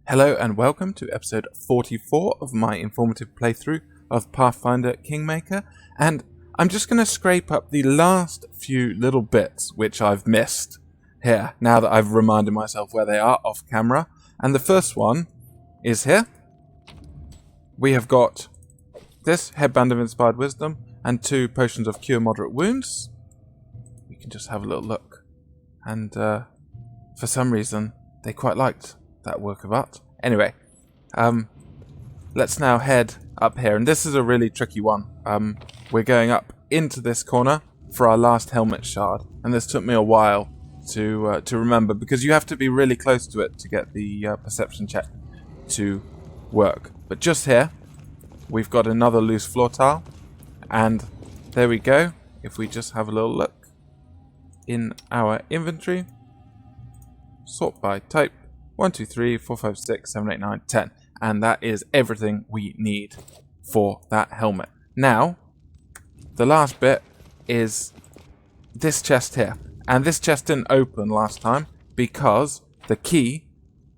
Hello and welcome to episode 44 of my informative playthrough of Pathfinder Kingmaker, and I'm just going to scrape up the last few little bits which I've missed here, now that I've reminded myself where they are off camera. And the first one is here. We have got this Headband of Inspired Wisdom and 2 Potions of Cure Moderate Wounds. We can just have a little look. And for some reason, they quite liked that work of art. Anyway, let's now head up here, and this is a really tricky one. We're going up into this corner for our last helmet shard, and this took me a while to remember, because you have to be really close to it to get the perception check to work. But just here, we've got another loose floor tile, and there we go. If we just have a little look in our inventory, sort by type, 1, 2, 3, 4, 5, 6, 7, 8, 9, 10. And that is everything we need for that helmet. Now, the last bit is this chest here. And this chest didn't open last time because the key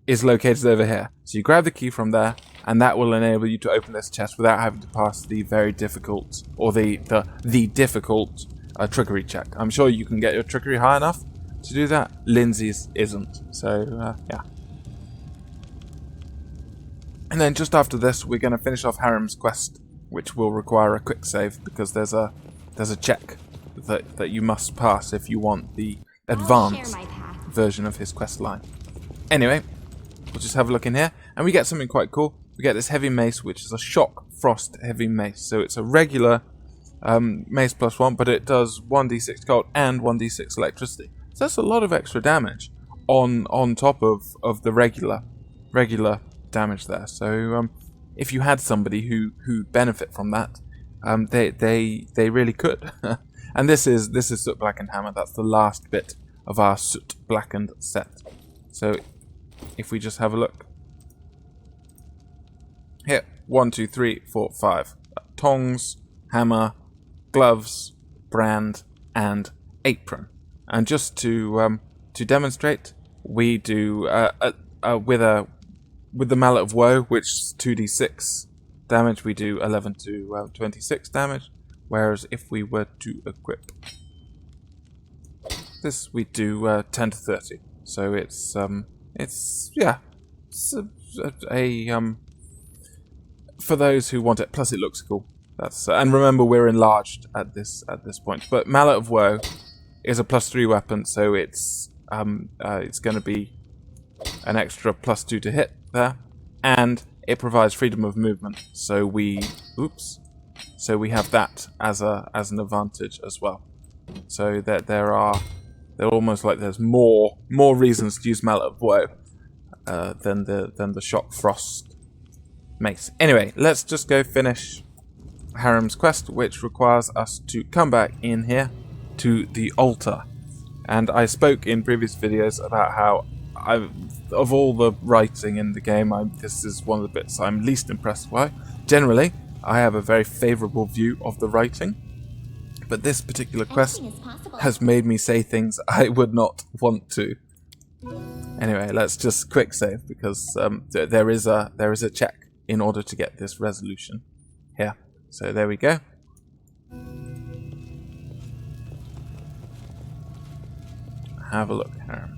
is located over here. So you grab the key from there, and that will enable you to open this chest without having to pass the very difficult, or the difficult trickery check. I'm sure you can get your trickery high enough to do that. Lindsay's isn't. So, yeah. And then just after this, we're going to finish off Harem's quest, which will require a quick save, because there's a check that you must pass if you want the advanced version of his quest line. Anyway, we'll just have a look in here, and we get something quite cool. We get this heavy mace, which is a shock frost heavy mace. So it's a regular mace +1, but it does 1d6 cold and 1d6 electricity. So that's a lot of extra damage on top of the regular damage there. So if you had somebody who benefit from that, they really could. And this is Soot Blackened Hammer. That's the last bit of our Soot Blackened set. So if we just have a look here, 1, 2, 3, 4, 5 tongs, hammer, gloves, brand, and apron. And just to demonstrate, we do with the Mallet of Woe, which is 2d6 damage, we do 11 to 26 damage. Whereas if we were to equip this, we do 10 to 30. So it's for those who want it. Plus, it looks cool. That's and remember, we're enlarged at this point. But Mallet of Woe is a +3 weapon, so it's going to be an extra +2 to hit there, and it provides freedom of movement. So we have that as an advantage as well. So that they're almost like there's more reasons to use Mallet of Woe than the shock frost mace. Anyway, let's just go finish Harem's quest, which requires us to come back in here to the altar. And I spoke in previous videos about how of all the writing in the game, this is one of the bits I'm least impressed by. Generally, I have a very favourable view of the writing, but this particular quest has made me say things I would not want to. Anyway, let's just quick save, because there is a check in order to get this resolution here. So there we go. Have a look, Harem.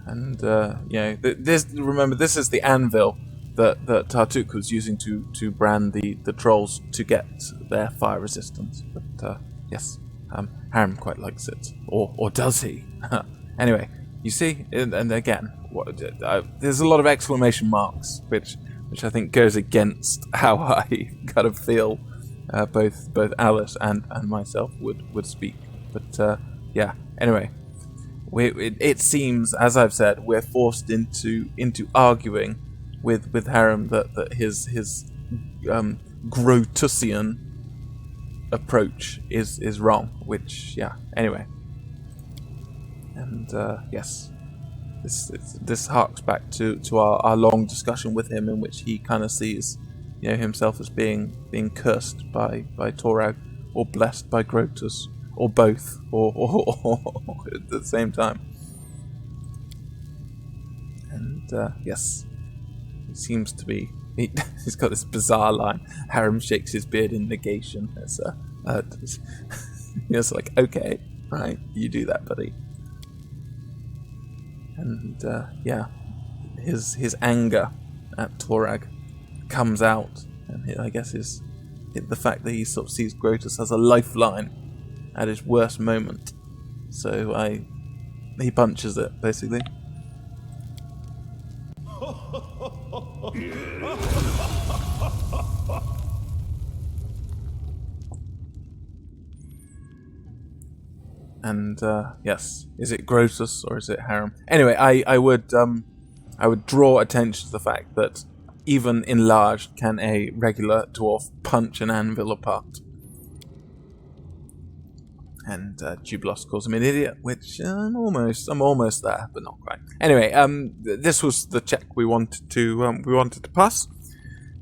And remember, this is the anvil that Tartuk was using to brand the trolls to get their fire resistance. But yes, Harem quite likes it, or does he? Anyway, you see, and again, there's a lot of exclamation marks, which I think goes against how I kind of feel both Alice and myself would speak. But yeah, anyway. It seems, as I've said, we're forced into arguing with Harem that his Grotusian approach is wrong. Which, yeah. Anyway, and yes, this harks back to our long discussion with him, in which he kind of sees himself as being cursed by Torag, or blessed by Grotus, or both, or at the same time. And yes, he seems to be. He's got this bizarre line. Harem shakes his beard in negation. It's it's like, okay, right, you do that, buddy. And yeah, his anger at Torag comes out, and I guess the fact that he sort of sees Grotus as a lifeline at his worst moment. So he punches it, basically. And yes, is it Grotus or is it Harem? Anyway, I would draw attention to the fact that even enlarged, can a regular dwarf punch an anvil apart? And Jubilos calls him an idiot, which I'm almost there, but not quite. Anyway, this was the check we wanted to pass.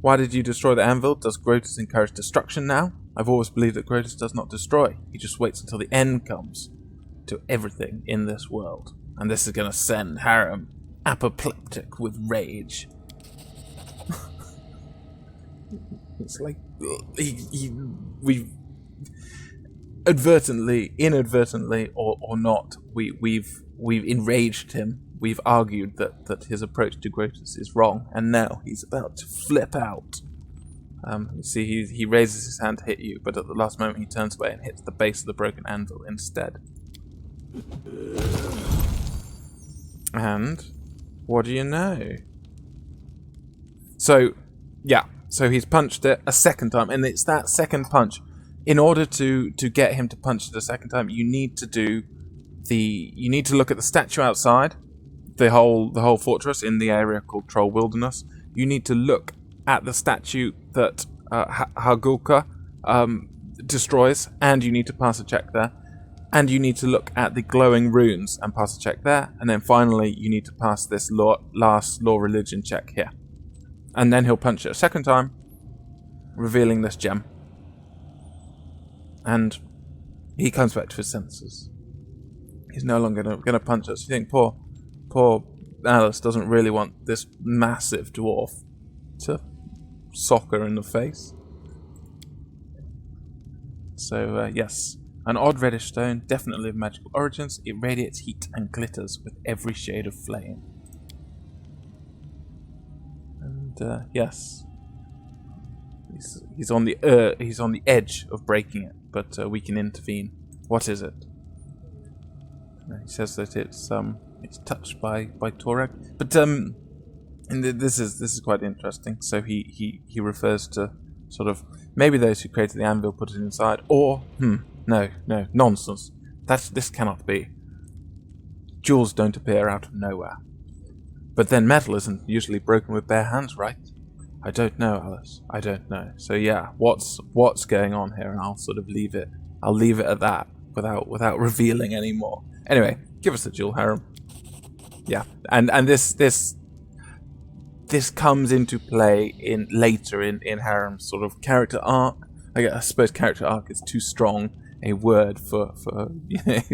Why did you destroy the anvil? Does Grotus encourage destruction now? I've always believed that Grotus does not destroy. He just waits until the end comes to everything in this world. And this is going to send Harem apoplectic with rage. It's like we've inadvertently or not, we've enraged him. We've argued that his approach to Grotus is wrong, and now he's about to flip out. You see, he raises his hand to hit you, but at the last moment he turns away and hits the base of the broken anvil instead. And what do you know? So, yeah. So he's punched it a second time, and it's that second punch. In order to get him to punch it a second time, you need to look at the statue outside, the whole fortress in the area called Troll Wilderness. You need to look at the statue that Hagulka destroys, and you need to pass a check there. And you need to look at the glowing runes and pass a check there. And then finally, you need to pass this last law religion check here. And then he'll punch it a second time, revealing this gem. And he comes back to his senses. He's no longer going to punch us. You think poor Alice doesn't really want this massive dwarf to sock her in the face. So, yes. An odd reddish stone, definitely of magical origins. It radiates heat and glitters with every shade of flame. And, yes. He's on the edge of breaking it, but we can intervene. What is it? He says that it's touched by Torag, but and this is quite interesting. So he refers to sort of maybe those who created the anvil put it inside, or no nonsense. This cannot be. Jewels don't appear out of nowhere. But then metal isn't usually broken with bare hands, right? I don't know, Alice. I don't know. So yeah, what's going on here? And I'll sort of leave it at that without revealing any more. Anyway, give us the jewel, Harem. Yeah, and this comes into play later in Harem's sort of character arc. I suppose character arc is too strong a word for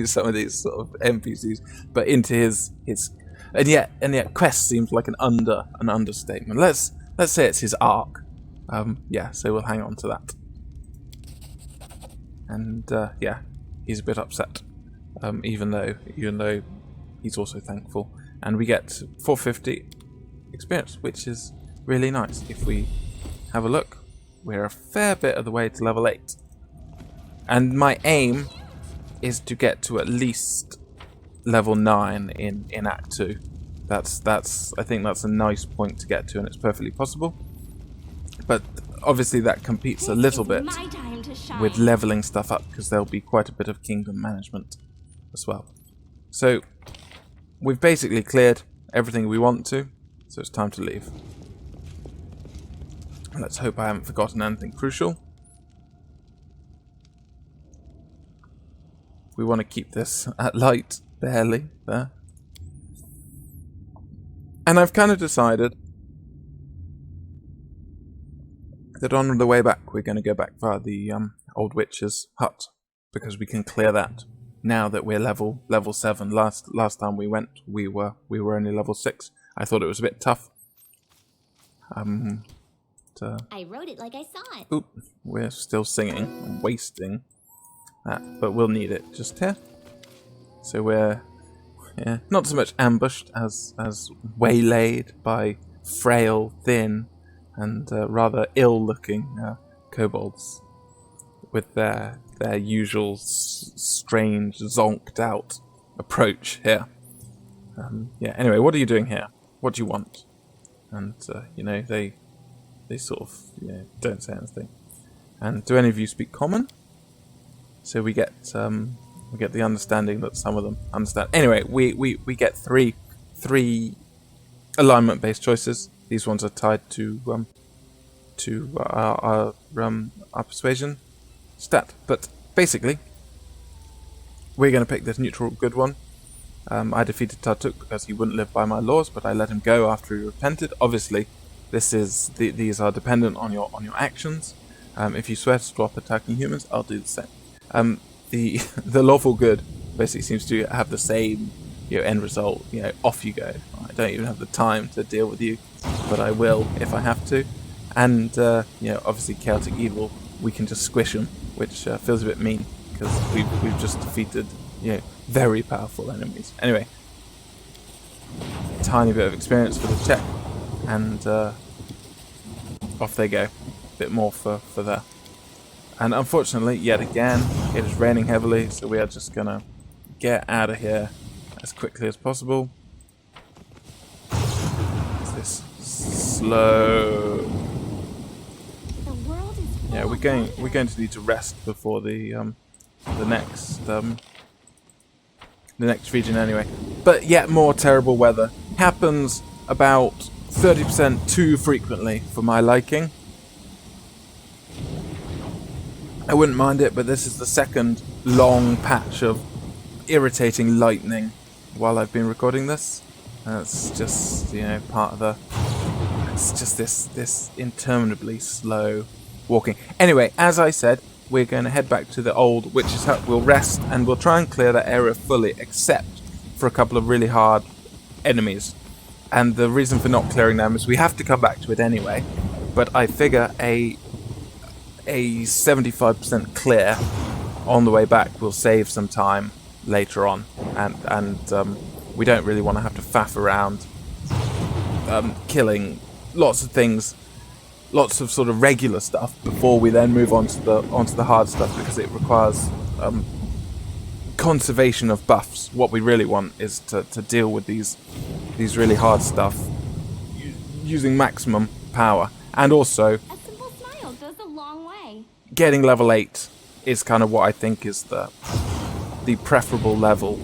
some of these sort of NPCs, but into his and yet quest seems like an understatement. Let's say it's his arc. Yeah, so we'll hang on to that. And yeah, he's a bit upset, even though he's also thankful. And we get 450 experience, which is really nice. If we have a look, we're a fair bit of the way to level 8. And my aim is to get to at least level 9 in Act 2. I think that's a nice point to get to, and it's perfectly possible. But obviously that competes a little bit with leveling stuff up, because there'll be quite a bit of kingdom management as well. So we've basically cleared everything we want to, so it's time to leave. Let's hope I haven't forgotten anything crucial. We want to keep this at light, barely, there. And I've kind of decided that on the way back we're going to go back via the old witch's hut, because we can clear that now that we're level 7. Last time we went, we were only level 6. I thought it was a bit tough. I wrote it like I saw it. Oop, we're still singing. I'm wasting that, but we'll need it just here. So we're not so much ambushed as waylaid by frail, thin, and rather ill-looking kobolds with their usual strange, zonked-out approach here. Anyway, what are you doing here? What do you want? And they sort of don't say anything. And do any of you speak common? So we get the understanding that some of them understand. Anyway, we get three alignment-based choices. These ones are tied to our persuasion stat. But basically, we're going to pick this neutral good one. I defeated Tartuk because he wouldn't live by my laws, but I let him go after he repented. Obviously, these are dependent on your actions. If you swear to stop attacking humans, I'll do the same. The lawful good basically seems to have the same end result. Off you go. I don't even have the time to deal with you, but I will if I have to. And obviously chaotic evil, we can just squish them, which feels a bit mean because we've just defeated very powerful enemies. Anyway, tiny bit of experience for the check, and off they go. A bit more for there. And unfortunately, yet again, it is raining heavily, so we are just gonna get out of here as quickly as possible. Is this slow? Yeah, we're going to need to rest before the next region anyway. But yet more terrible weather happens about 30% too frequently for my liking. I wouldn't mind it, but this is the second long patch of irritating lightning while I've been recording this. It's just, part of the... It's just this interminably slow walking. Anyway, as I said, we're going to head back to the old Witch's Hut. We'll rest, and we'll try and clear that area fully, except for a couple of really hard enemies. And the reason for not clearing them is we have to come back to it anyway, but I figure a 75% clear on the way back will save some time later on, and we don't really want to have to faff around killing lots of things, lots of sort of regular stuff before we then move on to the hard stuff, because it requires conservation of buffs. What we really want is to deal with these really hard stuff using maximum power, and also getting level 8 is kind of what I think is the preferable level.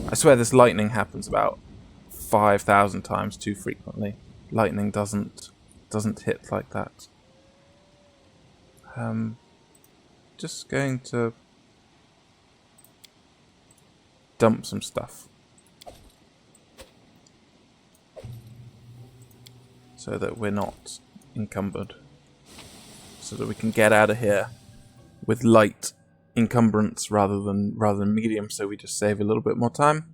I swear this lightning happens about 5,000 times too frequently. Lightning doesn't hit like that. Just going to dump some stuff so that we're not encumbered, so that we can get out of here with light encumbrance rather than medium, so we just save a little bit more time.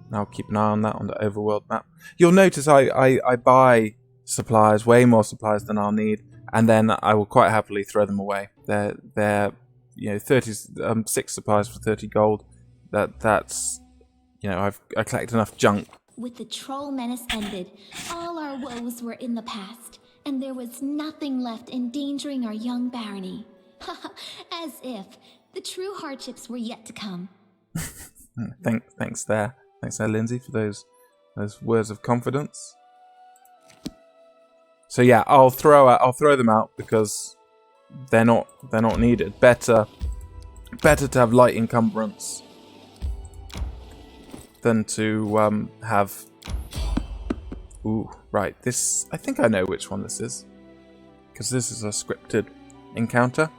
And I'll keep an eye on that on the overworld map. You'll notice I buy supplies, way more supplies than I'll need, and then I will quite happily throw them away. They're 6 supplies for 30 gold. That's I collect enough junk. With the troll menace ended, all our woes were in the past, and there was nothing left endangering our young barony. As if the true hardships were yet to come. Thanks there, Lindsay, for those words of confidence. So yeah, I'll throw them out because they're not needed. Better to have light encumbrance than to have. Ooh, right. This, I think I know which one this is, because this is a scripted encounter.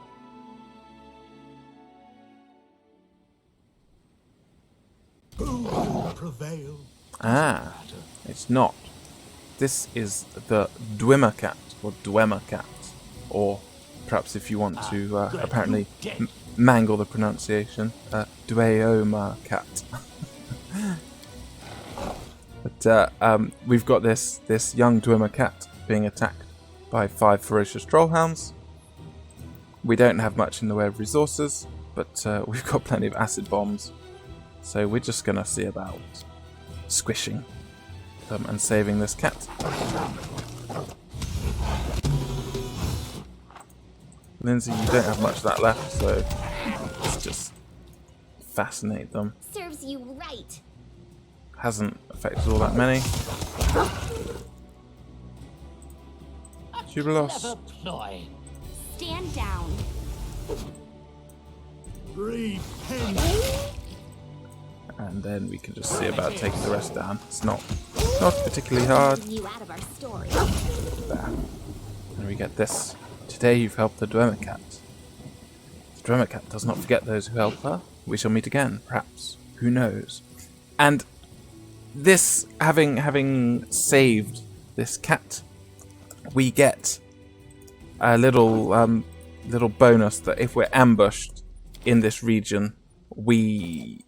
Who will prevail? Ah, it's not. This is the Dwemer cat, or Dwemer cat, or perhaps if you want to apparently mangle the pronunciation, Dweoma cat. But we've got this young Dwemer cat being attacked by 5 ferocious trollhounds. We don't have much in the way of resources, but we've got plenty of acid bombs, so we're just gonna see about squishing them and saving this cat. Lindsay, you don't have much of that left, so let's just fascinate them. Serves you right. Hasn't affected all that many. Jubilos. Stand down. Repent. And then we can just see about taking the rest down. It's not particularly hard. You out of our story. There. And we get this. Today you've helped the Dwemer cat. The Dwemer cat does not forget those who help her. We shall meet again, perhaps. Who knows? And this, having saved this cat, we get a little bonus that if we're ambushed in this region,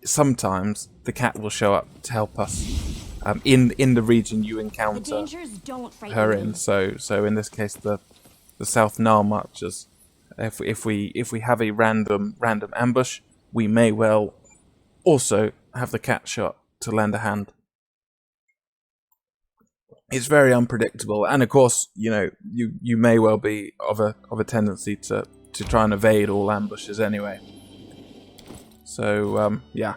sometimes the cat will show up to help us in the region you encounter her in. So in this case, the South Nile Marchers. If we have a random ambush, we may well also have the cat show up to lend a hand. It's very unpredictable, and of course, you may well be of a tendency to try and evade all ambushes anyway. So yeah,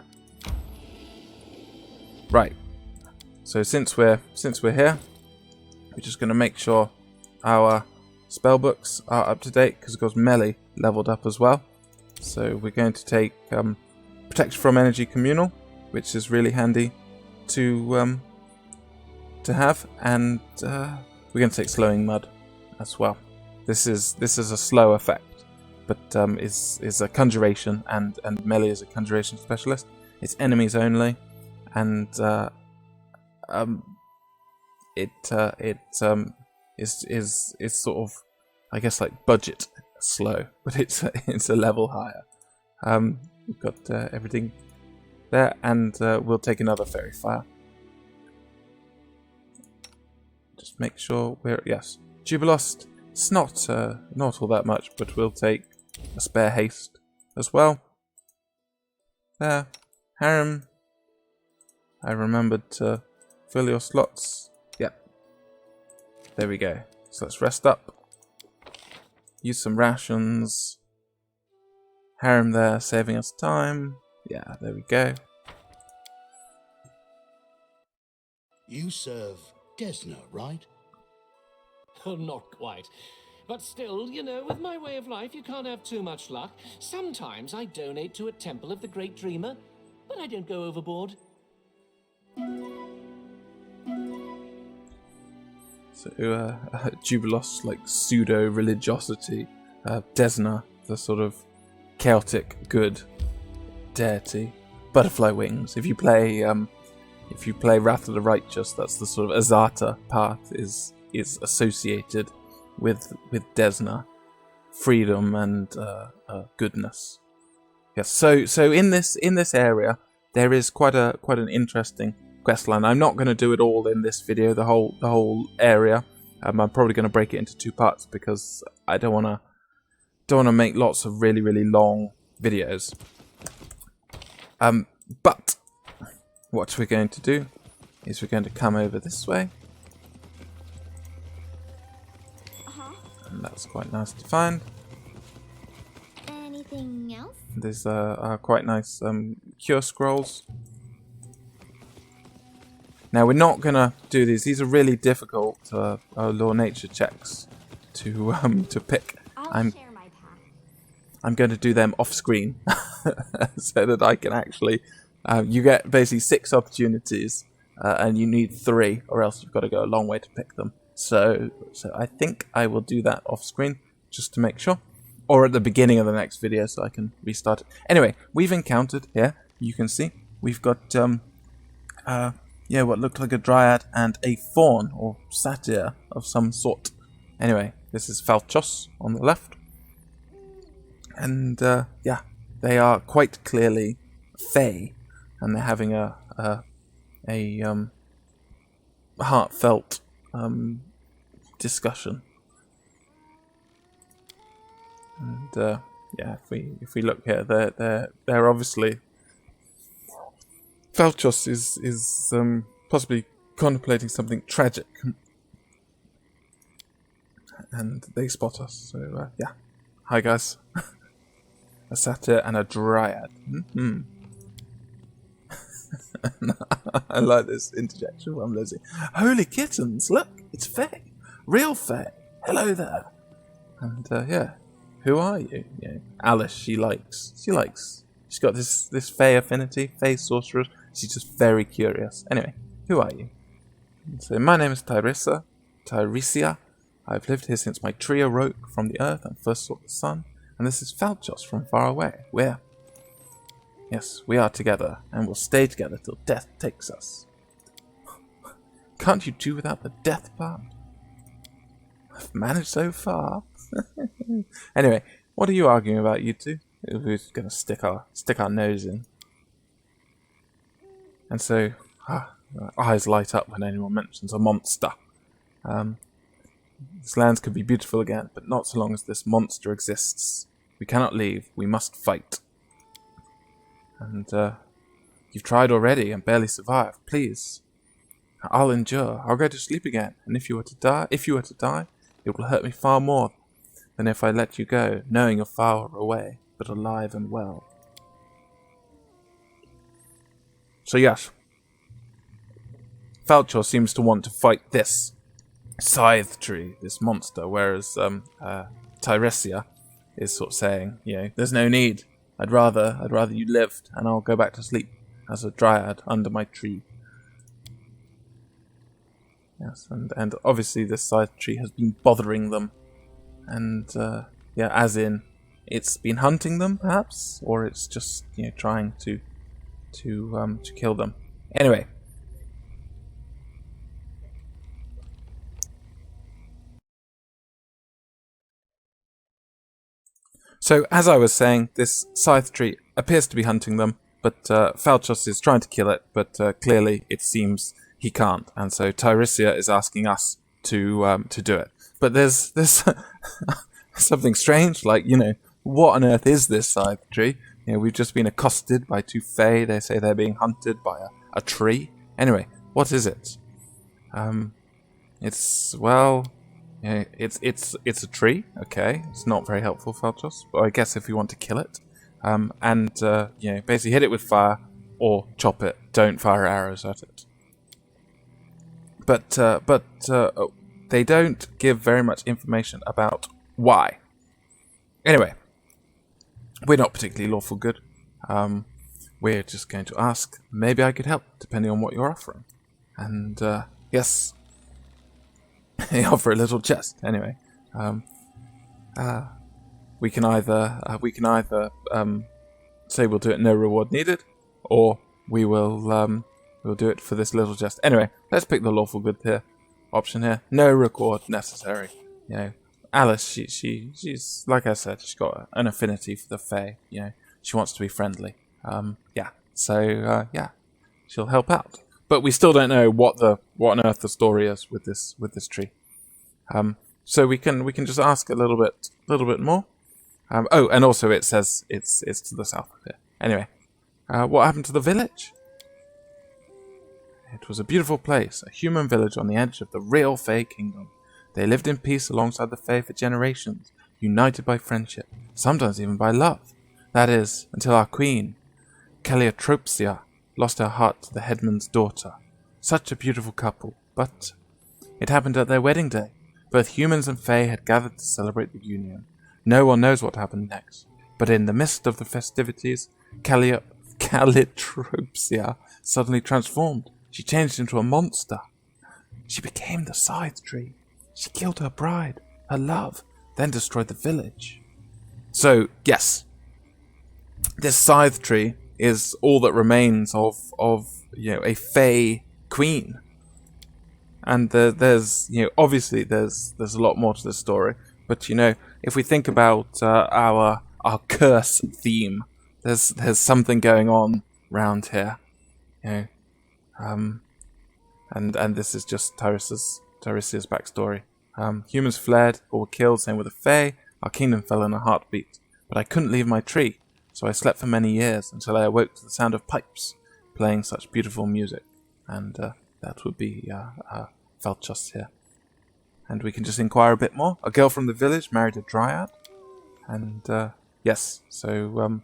right. So since we're here, we're just going to make sure our spellbooks are up to date, because of course melee leveled up as well. So we're going to take Protection from Energy Communal, which is really handy to have, and we're going to take Slowing Mud as well. This is a slow effect, but is a conjuration, and melee is a conjuration specialist. It's enemies only, and it is sort of, I guess, like budget slow, but it's a level higher. We've got everything there, and we'll take another Fairy Fire. Just make sure we're, yes, Jubilost. It's not all that much, but we'll take a spare haste as well. There, Harem. I remembered to fill your slots. Yep. There we go. So let's rest up. Use some rations. Harem there, saving us time. Yeah, there we go. You serve Desna, right? Not quite. But still, with my way of life, you can't have too much luck. Sometimes I donate to a temple of the Great Dreamer, but I don't go overboard. So, Jubilos, like pseudo-religiosity. Desna, the sort of chaotic good deity. Butterfly wings. If you play Wrath of the Righteous, that's the sort of Azata path is associated with Desna, freedom and goodness. Yes. So in this area, there is quite an interesting questline. I'm not going to do it all in this video, the whole area. I'm probably going to break it into 2 parts, because I don't want to make lots of really long videos. But what we're going to do is we're going to come over this way. And that's quite nice to find. Anything else? There's quite nice cure scrolls. Now we're not gonna do these. These are really difficult law nature checks to pick. I'll share my path. I'm going to do them off screen so that I can actually. You get basically 6 opportunities, and you need 3, or else you've got to go a long way to pick them. So I think I will do that off screen just to make sure, or at the beginning of the next video so I can restart it. Anyway, we've encountered here. You can see we've got what looked like a dryad and a faun or satyr of some sort. Anyway, this is Falchos on the left, and they are quite clearly Fae, and they're having a heartfelt discussion. And yeah, if we look here, they're obviously Falchos is possibly contemplating something tragic, and they spot us. So yeah, hi guys, a satyr and a dryad. Mm-hmm. I like this interjection from Lizzie. Holy kittens! Look, it's Faye, real Faye. Hello there. And yeah, who are you? Alice. She's got this Fae affinity, Fae sorcerer. She's just very curious. Anyway, who are you? So my name is Tiresias. I've lived here since my tree awoke from the earth and first saw the sun. And this is Falchos from far away. Yes, we are together, and we'll stay together till death takes us. Can't you do without the death part? I've managed so far. Anyway, what are you arguing about, you two? We're going to stick our nose in. And so, our eyes light up when anyone mentions a monster. This land could be beautiful again, but not so long as this monster exists. We cannot leave. We must fight. And you've tried already and barely survived. Please, I'll endure. I'll go to sleep again. And if you were to die, it will hurt me far more than if I let you go, knowing you're far away, but alive and well. So yes, Falchos seems to want to fight this Scythe-Tree, this monster, whereas Tiresias is sort of saying, there's no need. I'd rather you lived, and I'll go back to sleep as a dryad under my tree. Yes, and obviously this Scythe-Tree has been bothering them, and yeah, as in it's been hunting them, perhaps, or it's just trying to kill them. Anyway. So, as I was saying, this Scythe-Tree appears to be hunting them, but Falchos is trying to kill it, but clearly it seems he can't, and so Tiresias is asking us to do it. But there's something strange, like, what on earth is this Scythe-Tree? We've just been accosted by two Fae. They say they're being hunted by a tree. Anyway, what is it? It's a tree. Okay, it's not very helpful, Falchos. But I guess if we want to kill it, and basically hit it with fire or chop it. Don't fire arrows at it. But they don't give very much information about why. Anyway, we're not particularly lawful good. We're just going to ask. Maybe I could help, depending on what you're offering. And yes. They offer a little chest. Anyway, we can either say we'll do it no reward needed, or we'll do it for this little chest. Anyway, let's pick the lawful good here option here. No reward necessary. Alice, she's like I said, she's got an affinity for the Fae. She wants to be friendly. Yeah. So yeah, she'll help out. But we still don't know what on earth the story is with this tree. So we can just ask a little bit more. Oh, and also it says it's to the south of here. Anyway, what happened to the village? It was a beautiful place, a human village on the edge of the real Fae kingdom. They lived in peace alongside the Fae for generations, united by friendship, sometimes even by love. That is, until our queen, Calliotropsia, lost her heart to the headman's daughter. Such a beautiful couple, but it happened at their wedding day. Both humans and Fae had gathered to celebrate the union. No one knows what happened next, but in the midst of the festivities, Calliotropsia suddenly transformed. She changed into a monster. She became the Scythe-Tree. She killed her bride, her love, then destroyed the village. So, yes, this Scythe-Tree is all that remains of a Fae queen. And there's obviously there's a lot more to the story, but if we think about our curse theme, there's something going on round here, and And this is just Tiresia's backstory. Humans fled or were killed, same with the Fae. Our kingdom fell in a heartbeat. But I couldn't leave my tree, so I slept for many years until I awoke to the sound of pipes playing such beautiful music. And that would be Felchus here. And we can just inquire a bit more. A girl from the village married a dryad. And yes, so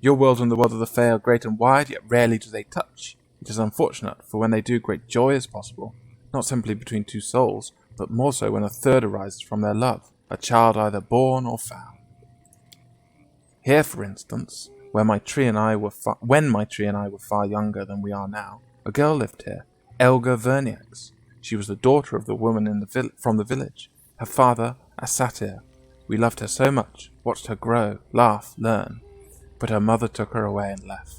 your world and the world of the Fae are great and wide, yet rarely do they touch. It is unfortunate, for when they do, great joy is possible, not simply between two souls, but more so when a third arises from their love, a child either born or found. Here, for instance, when my tree and I were far younger than we are now, a girl lived here, Elga Verniax. She was the daughter of the woman from the village. Her father, a satyr. We loved her so much, watched her grow, laugh, learn. But her mother took her away and left.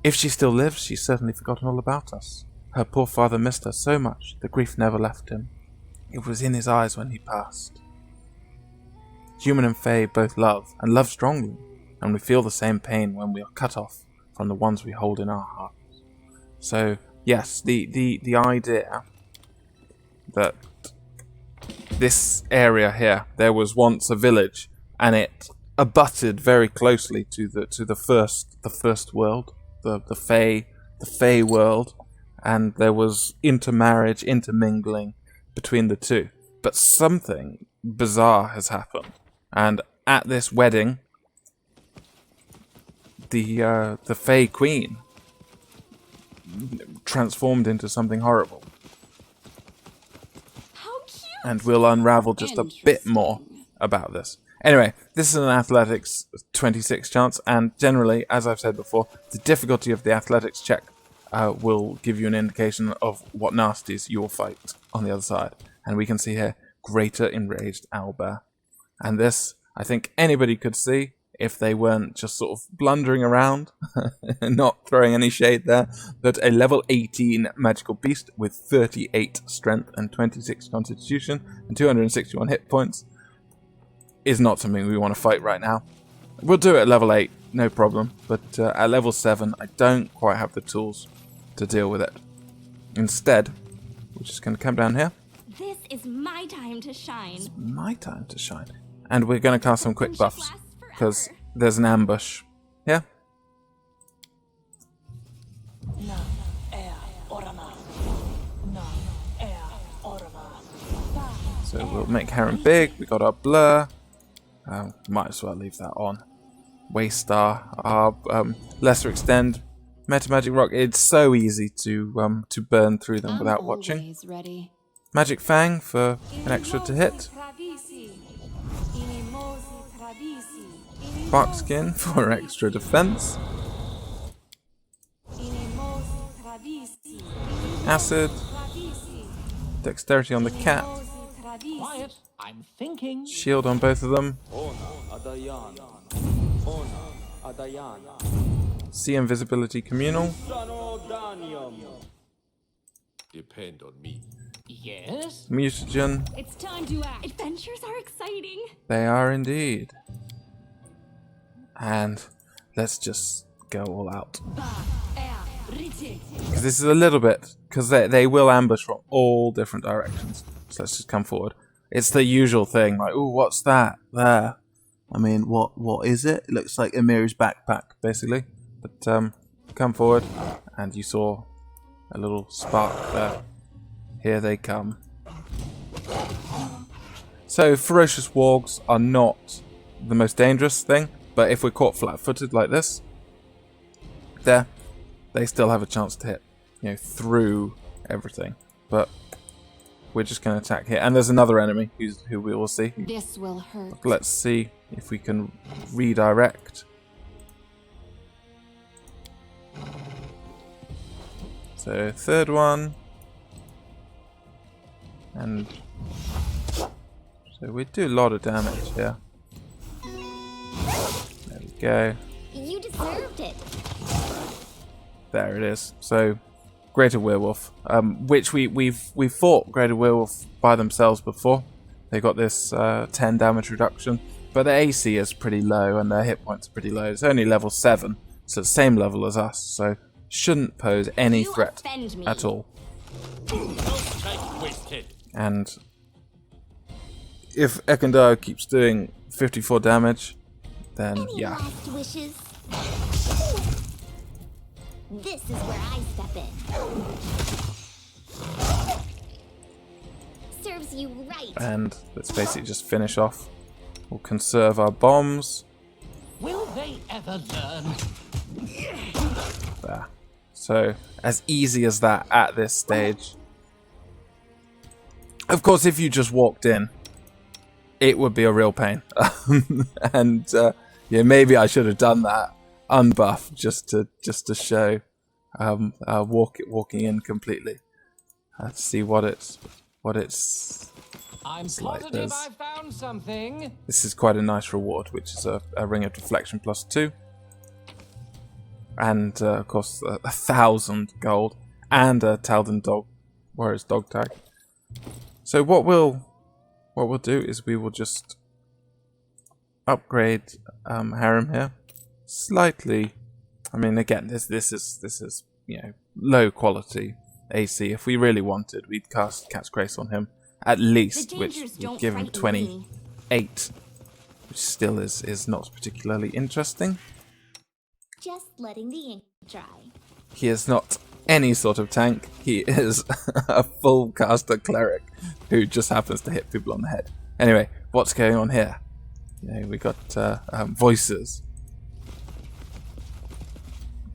If she still lives, she's certainly forgotten all about us. Her poor father missed her so much, the grief never left him. It was in his eyes when he passed. Human and Fae both love, and love strongly, and we feel the same pain when we are cut off from the ones we hold in our hearts. So, yes, the idea that this area here, there was once a village, and it abutted very closely to the first world, the Fae world, and there was intermarriage, intermingling between the two. But something bizarre has happened, and at this wedding, the Fae Queen transformed into something horrible. How cute! And we'll unravel just a bit more about this. Anyway, this is an athletics 26 chance, and generally, as I've said before, the difficulty of the athletics check will give you an indication of what nasties you will fight on the other side. And we can see here, Greater Enraged Owlbear. And this, I think anybody could see if they weren't just sort of blundering around, not throwing any shade there, that a level 18 magical beast with 38 strength and 26 constitution and 261 hit points is not something we want to fight right now. We'll do it at level 8, no problem, but at level 7 I don't quite have the tools to deal with it. Instead, we're just going to come down here. This is my time to shine. It's my time to shine. And we're going to cast some quick buffs, because there's an ambush here. So we'll make Heron big, we got our blur. Might as well leave that on. Waystar, our lesser extend, Meta Magic Rock. It's so easy to burn through them without watching. Ready. Magic Fang for an extra to hit. Barkskin for extra defense. Acid. Dexterity on the cat. Quiet, I'm thinking. Shield on both of them. See invisibility communal. Depend on me. Yes? Mutagen. It's time to act. Adventures are exciting. They are indeed. And let's just go all out. Because this is a little bit, because they will ambush from all different directions. So let's just come forward. It's the usual thing, like, ooh, what's that there? I mean, what is it? It looks like Amiri's backpack, basically. But come forward, and you saw a little spark there. Here they come. So ferocious wargs are not the most dangerous thing, but if we're caught flat-footed like this, there, they still have a chance to hit, through everything. But we're just going to attack here, and there's another enemy who we will see. This will hurt. Let's see if we can redirect. So third one, and so we do a lot of damage here. There we go. You deserved it. There it is. So Greater Werewolf, which we've fought Greater Werewolf by themselves before. They got this 10 damage reduction, but their AC is pretty low and their hit points are pretty low. It's only level 7, so it's the same level as us. So shouldn't pose any You threat offend me. at all. No strike wasted. And if Ekandao keeps doing 54 damage, then Any yeah. last wishes? This is where I step in. Serves you right. And let's basically just finish off. We'll conserve our bombs. Will they ever learn? There. So, as easy as that at this stage. Of course, if you just walked in, it would be a real pain. And yeah, maybe I should have done that unbuffed just to show walking in completely. Let's see what it's I'm like positive this. I found something. This is quite a nice reward, which is a ring of deflection +2. And of course 1,000 gold and a Taldan dog warrior's dog tag. So what we'll do is we will just upgrade Harem here slightly. I mean, again, this is low quality AC. If we really wanted, we'd cast Cat's Grace on him at least, which would give him 28, which still is not particularly interesting. Just letting the ink dry. He is not any sort of tank. He is a full caster cleric who just happens to hit people on the head. Anyway, what's going on here? We got voices.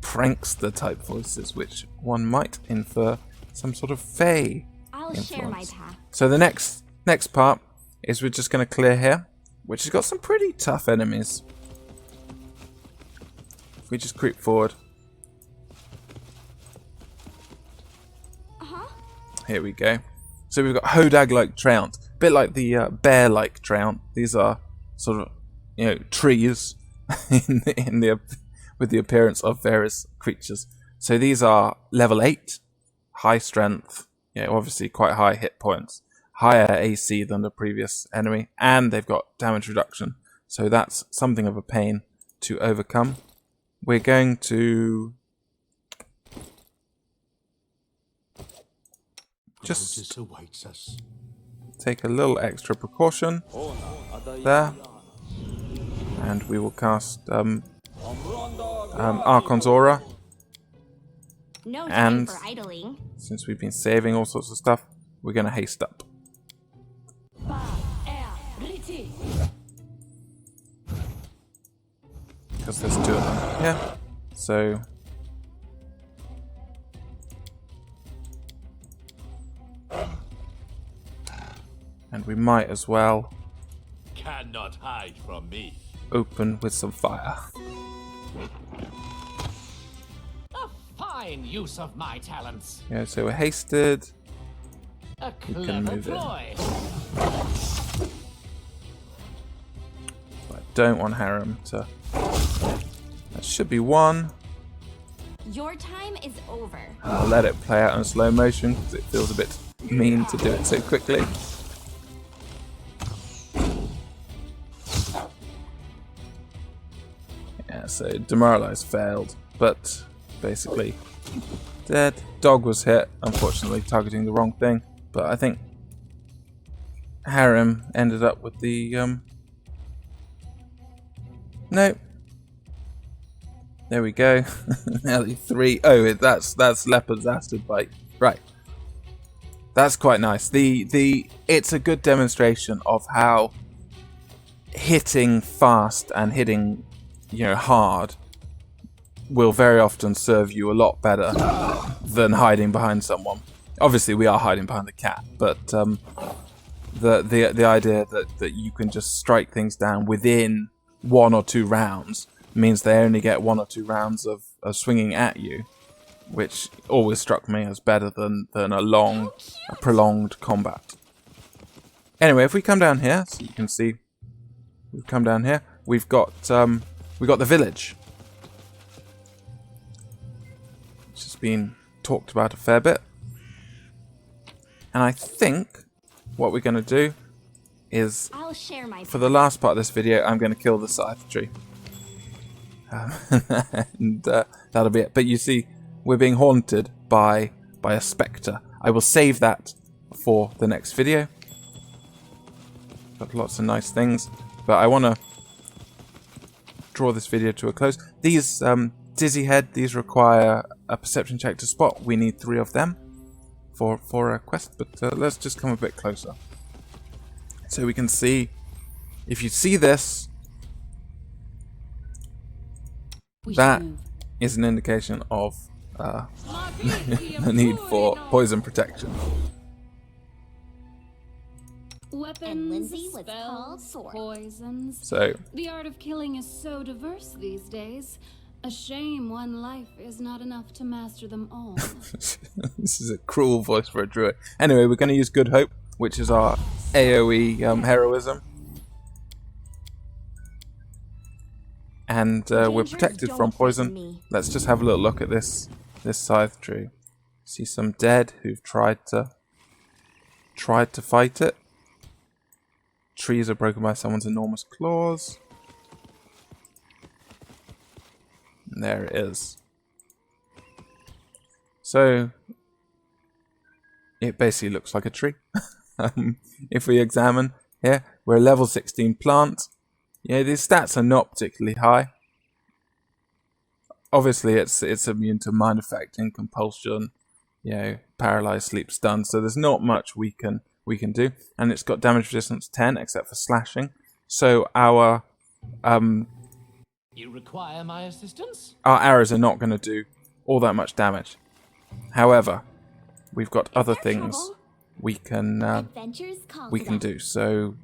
Prankster type voices, which one might infer some sort of fey I'll influence. share my path. So the next part is we're just going to clear here, which has got some pretty tough enemies. If we just creep forward. Here we go. So we've got Hodag-like Trount, a bit like the bear-like Trount. These are sort of, trees with the appearance of various creatures. So these are level 8, high strength, obviously quite high hit points, higher AC than the previous enemy, and they've got damage reduction. So that's something of a pain to overcome. We're going to just Notice awaits us. take a little extra precaution there, and we will cast Archon's Aura. No time And for idling. since we've been saving all sorts of stuff, we're going to haste up. Because there's 2 of them. Yeah. So and we might as well Cannot hide from me. open with some fire. A fine use of my talents. Yeah, so we're hasted. A can clever move in. ploy. But I don't want Harem to. That should be 1. Your time is over. I'll let it play out in slow motion because it feels a bit mean to do it so quickly. Yeah, so Demoralize failed, but basically dead. Dog was hit, unfortunately targeting the wrong thing, but I think Harem ended up with the no. There we go. Nearly 3. Oh, that's Leopard's acid bite. Right. That's quite nice. It's a good demonstration of how hitting fast and hitting, hard will very often serve you a lot better than hiding behind someone. Obviously, we are hiding behind the cat, but the idea that you can just strike things down within 1 or 2 rounds means they only get 1 or 2 rounds of swinging at you, which always struck me as better than a prolonged combat. Anyway, if we come down here, so you can see, we've come down here. We've got the village, which has been talked about a fair bit, and I think what we're going to do is, I'll share my for the last part of this video, I'm going to kill the Scythe-Tree. And that'll be it. But you see, we're being haunted by a spectre. I will save that for the next video. Got lots of nice things, but I want to draw this video to a close. These Dizzy Head, these require a perception check to spot. We need 3 of them for a quest, but let's just come a bit closer. So we can see, if you see this, that is an indication of the need for poison protection. And Weapons, Lindsay was called spells, forth. poisons. So The art of killing is so diverse these days. A shame one life is not enough to master them all. this is a cruel voice for a druid. Anyway, we're going to use Good Hope, which is our AoE heroism. And we're Dangers protected don't from affect poison. me. Let's just have a little look at this Scythe-Tree. See some dead who've tried to fight it. Trees are broken by someone's enormous claws. And there it is. So it basically looks like a tree. If we examine here, we're a level 16 plant. Yeah, these stats are not particularly high. Obviously, it's immune to mind affecting, compulsion, paralyzed, sleep, stun. So there's not much we can do, and it's got damage resistance 10, except for slashing. So our You require my assistance? arrows are not going to do all that much damage. However, we've got other things trouble? we can Adventures call for that. do. So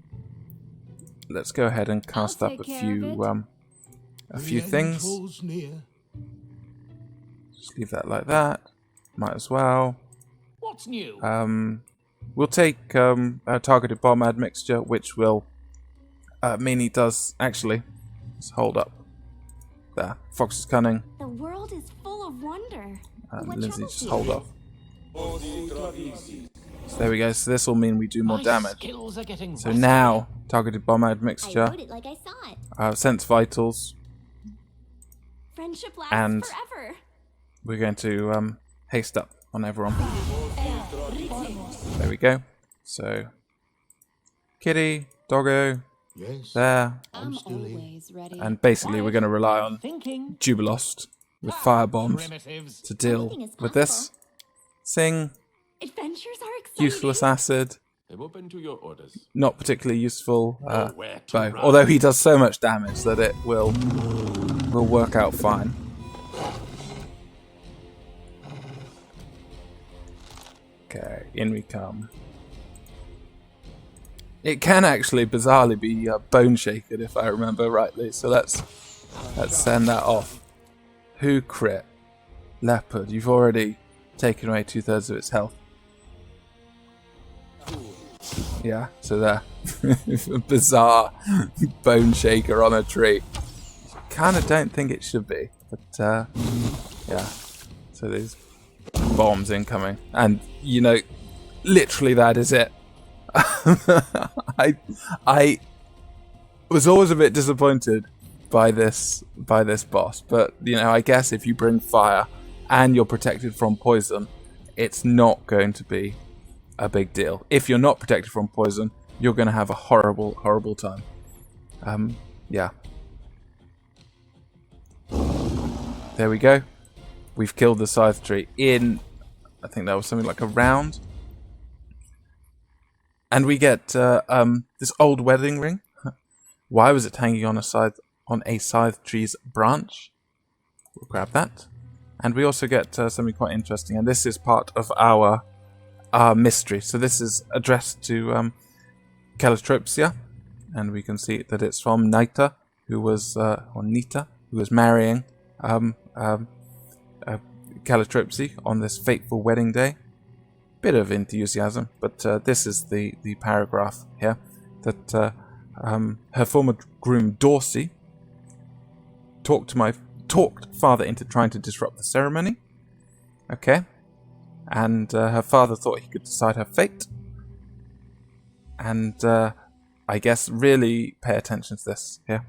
let's go ahead and cast I'll up a take care few of The end things. draws near. Just leave that like that. Might as well. What's new? We'll take a targeted bomb admixture, which will mean he does actually. Let's hold up. There, Fox's Cunning. The world is full of wonder. What Lindsay, troubles just you? hold off. So there we go. So this will mean we do more My damage. skills are getting So rusty. now, targeted bomb I admixture, wrote it like I saw it. sense vitals. Friendship lasts And- forever. We're going to haste up on everyone. There we go. So, kitty, doggo, Yes, there, I'm still here. always ready. and basically we're going to rely on Thinking. Jubilost with fire bombs Primitives. to deal Anything is with this. possible. Sing, Adventures are exciting. useless acid, I'm open to your orders. not particularly useful Nowhere to bow. run. Although he does so much damage that it will work out fine. Okay, in we come. It can actually bizarrely be bone shaken if I remember rightly, so let's send that off. Who crit? Leopard, you've already taken away 2/3 of its health. Yeah, so there. A bizarre bone shaker on a tree. Kinda don't think it should be, but yeah. So there's bombs incoming. And, literally that is it. I was always a bit disappointed by this boss, but I guess if you bring fire and you're protected from poison, it's not going to be a big deal. If you're not protected from poison, you're going to have a horrible time. Yeah. There we go. We've killed the Scythe-Tree in, I think that was something like a round. And we get this old wedding ring. Why was it hanging on a Scythe-Tree's branch? We'll grab that. And we also get something quite interesting, and this is part of our mystery. So this is addressed to Calotropsia, and we can see that it's from Nita, who was marrying Calotropsy on this fateful wedding day. Bit of enthusiasm, but this is the paragraph here that her former groom Dorsey talked father into trying to disrupt the ceremony. Okay, and her father thought he could decide her fate. And I guess really pay attention to this here.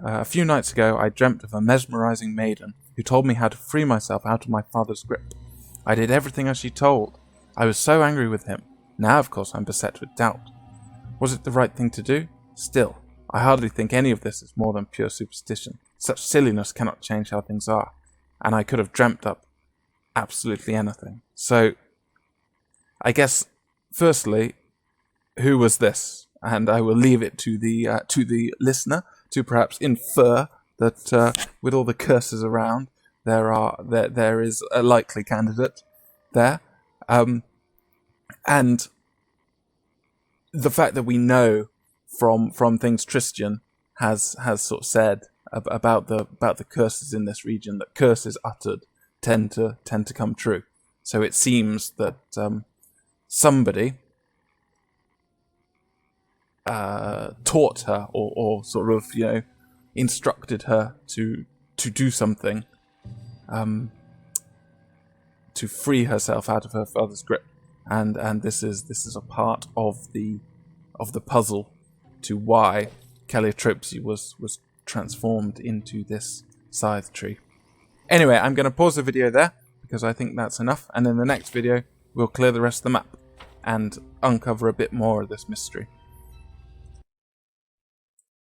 A few nights ago, I dreamt of a mesmerizing maiden who told me how to free myself out of my father's grip. I did everything as she told. I was so angry with him. Now, of course, I'm beset with doubt. Was it the right thing to do? Still, I hardly think any of this is more than pure superstition. Such silliness cannot change how things are, and I could have dreamt up absolutely anything. So, I guess, firstly, who was this? And I will leave it to the listener to perhaps infer that with all the curses around, there is a likely candidate there, and the fact that we know from things Tristan has sort of said about the curses in this region, that curses uttered tend to come true. So it seems that somebody taught her or sort of, you know, instructed her to do something to free herself out of her father's grip, and this is a part of the puzzle to why Calliotropes was transformed into this Scythe-Tree. Anyway, I'm going to pause the video there because I think that's enough, and in the next video we'll clear the rest of the map and uncover a bit more of this mystery.